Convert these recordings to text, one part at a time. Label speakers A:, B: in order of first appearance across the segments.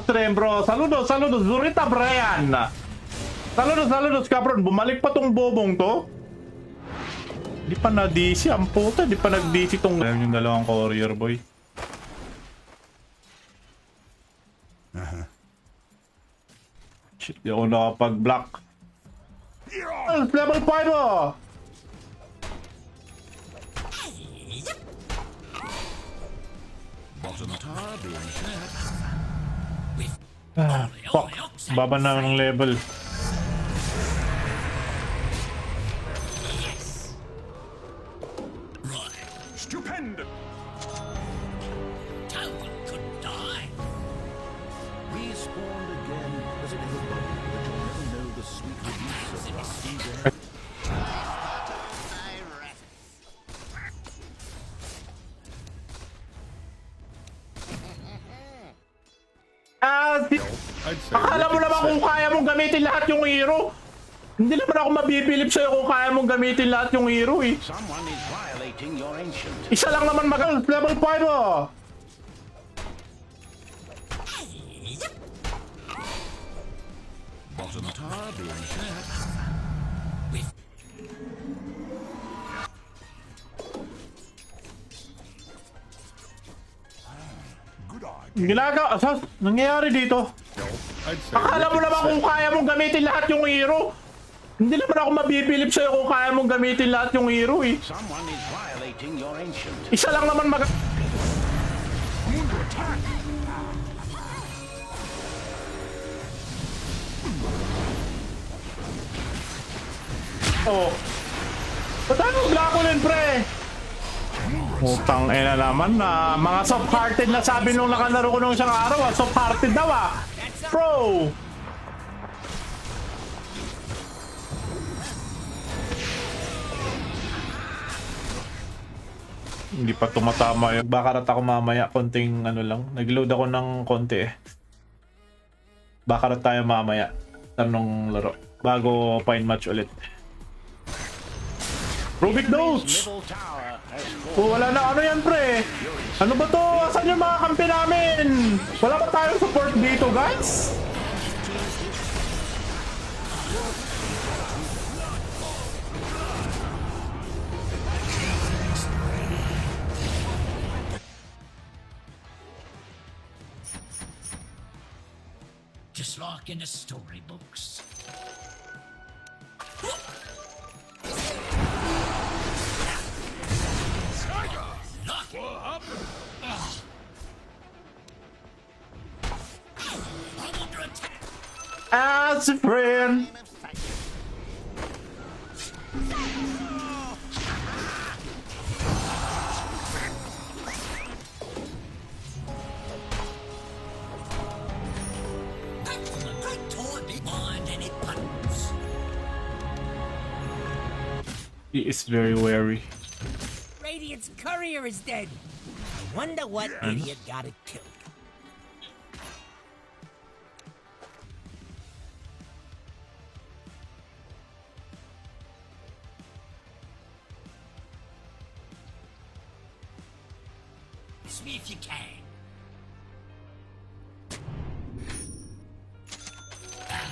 A: stream, bro. Saludos, saludos. Zurita Brian. Saludos, saludos, kapron. Bumalik pa tong bobong to. Di pa na-DC. Ang puta, di pa nag-DC tong... Alam yung dalawang courier, boy. Shit, di ako nakapag-block. Level 5 oh! Ah, fuck. Baba na ng level.
B: Stupendous!
C: Talbot couldn't die.
D: Respawned again as it ever bubbled that you'll never know the sweet release of rusty there.
A: Akala mo naman kung kaya mong gamitin lahat yung hero. Hindi naman ako mabibilip sa'yo kung kaya mong gamitin lahat yung hero eh.
D: Someone is violating your ancient.
A: Isa lang naman level 5 oh.
D: Bottom tower being set.
B: Good eye.
A: Ginagawa, nangyayari dito? Akala mo naman kung kaya mong gamitin lahat yung hero. Hindi naman ako mabibilip sa'yo kung kaya mong gamitin lahat yung hero eh.
D: Someone is violating your ancient.
A: Isa lang naman
B: Mundo attack!
A: Oh. Ba't tayo mag-blackulin, pre? Utang ina naman na mga soft-hearted na sabi nung nakalaro ko nung isang araw soft-hearted daw Pro! Hindi pa tumatama yun. Bakarat ako mamaya, konting ano lang. Nag-load ako ng konti eh. Bakarat tayo mamaya. Tanong laro. Bago fine match ulit. Rubik Notes!
D: Middle tower has fallen.
A: Oh, wala na ano yan pre. Ano ba to? Asan yung mga kampi namin? Wala ba tayong support dito guys?
C: Just like in the storybooks. Lock it up. I'm under attack.
A: As a friend.
C: Back from a great toy behind any buttons.
A: He is very wary.
E: Radiant's courier is dead. I wonder what idiot got it killed.
C: Kiss me if you can.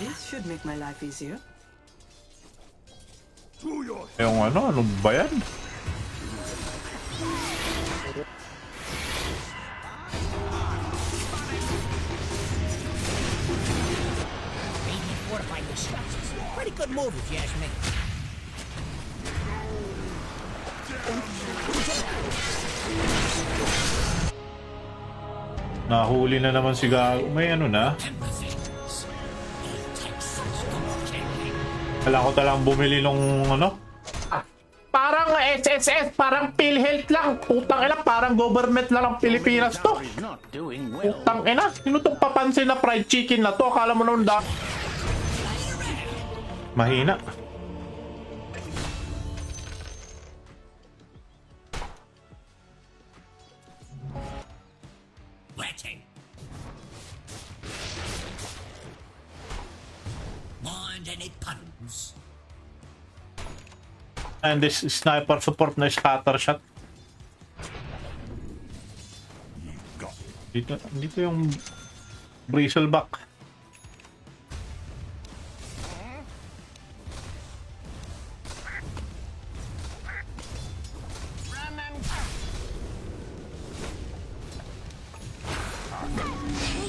F: This should make my life easier.
B: To your
A: Yung ano ba yan?
E: Radiant fortified their structures. Pretty good move if you ask me.
A: Nahuli na naman si Gago. May ano na?
C: Empathy. It takes such good care.
A: Kailangan ko talang bumili nung ano? Parang SSS, parang PhilHealth lang. Putang ina, parang government lang ng Pilipinas to.
D: Tower is not doing well.
A: Putang ina, sino itong papansin na fried chicken na to? Akala mo naman mahina.
C: Waiting. Mind any puddles?
A: And this sniper support na scatter shot. Dito yung Bristleback.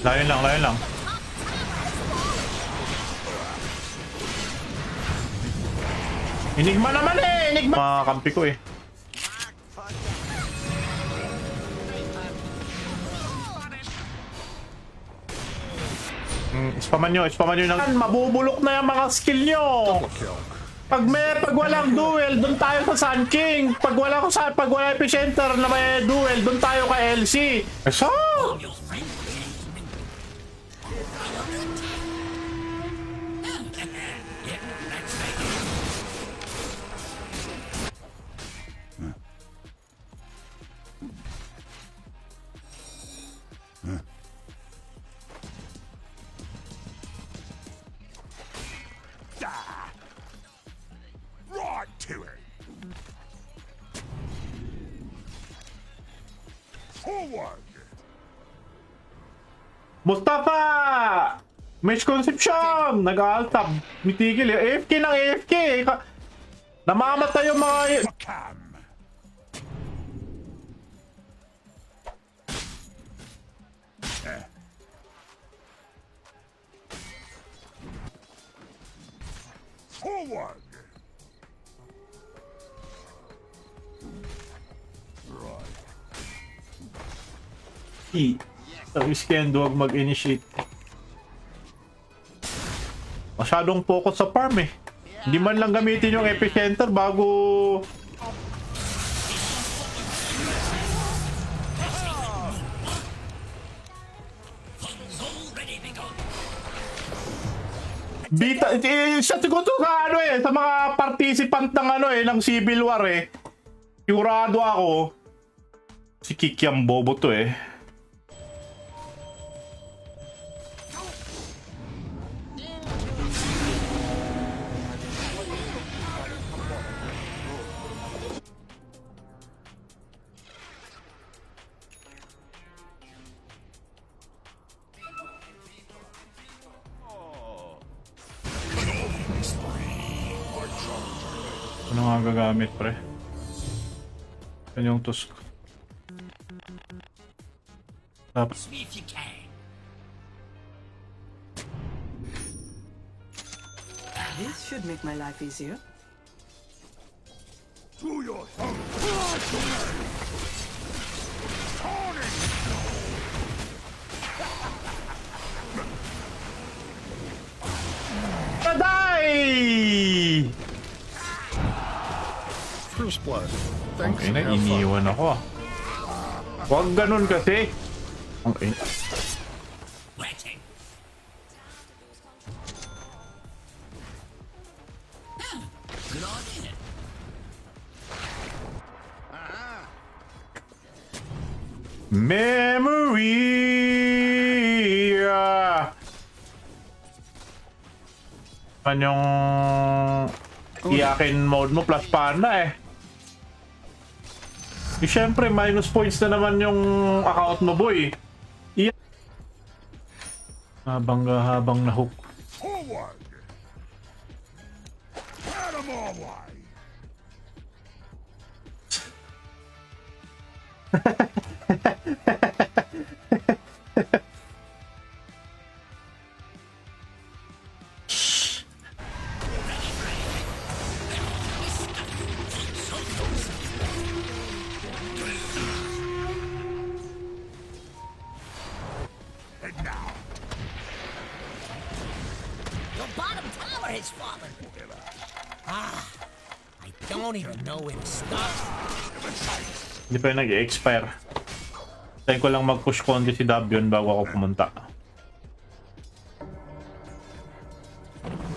A: Layon lang, layon lang. Enigma naman eh! Enigma! Mga kampi ko eh. Spaman nyo ng... Mabubulok na yung mga skill nyo! Pag walang duel, doon tayo sa Sun King. Pag wala epicenter na may duel, doon tayo ka LC. Eso!
B: Right to it. Forward.
A: Mustafa! Misconception! Nag-altab. Mitigil eh. AFK ng AFK eh. Namamatay yung mga...
B: Cam. Forward.
A: Sabi si Ken, huwag mag-initiate. Masyadong focus sa farm eh. Hindi man lang gamitin yung epicenter bago... Bita, siya siguro sa ano eh, sa mga participant ng ano eh, ng Civil War eh. Sigurado ako, si Kikiam bobo to eh. Ano nga gagamit pre? Yan yung tusk. Tapos
E: Me if you can.
F: This should make my life easier.
B: To your thumb.
A: Patay!
D: First blood. Thanks.
A: Okay na,
D: and have fun.
A: iniwan ako ah. Huwag ganun kasi. Okay.
E: Waiting. Good idea.
A: Memory! Ano yung iyakin mode mo plus panda eh. Eh syempre minus points na naman yung account mo boy. Habang na-hook.
B: Forward. Out of my way. And now.
E: Your bottom tower has fallen. Ah, I don't even know where to start.
A: Hindi pa yung nag-expire. Tayo ko lang mag-push konti si Dabion bago ako pumunta.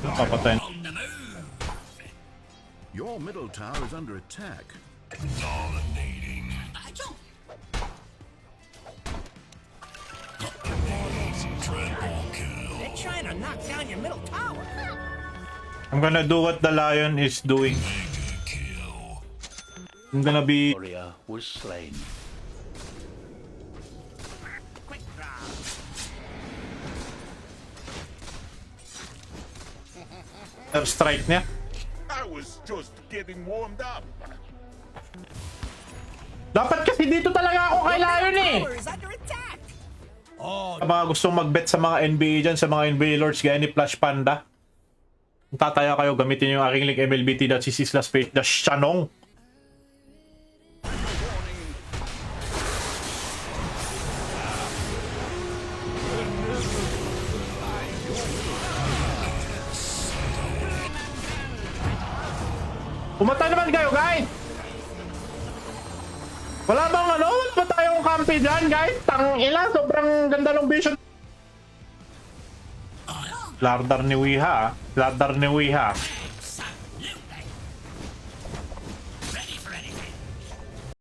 A: Papatayin.
E: On the move.
D: Your middle tower is under attack.
E: Dominating. I don't. They're trying to knock down your middle tower.
A: I'm gonna do what the lion is doing. I'm gonna be...
G: warrior was slain.
E: Quick draw.
A: strike niya.
B: I was just getting warmed up.
A: Dapat kasi dito talaga ako kay Lion eh.
E: Tower is under attack.
A: Sa mga gustong mag-bet sa mga NBA dyan, sa mga NBA Lords, gaya ni Flash Panda. Kung tataya kayo, gamitin yung aking link mlbt.cc/page-shanong. Pumatay naman kayo, guys! Wala bang ano? Wala ba tayong kampi dyan, guys? Tangina, sobrang ganda ng vision. Lardar ni Wiha, ah. Lardar ni Wiha.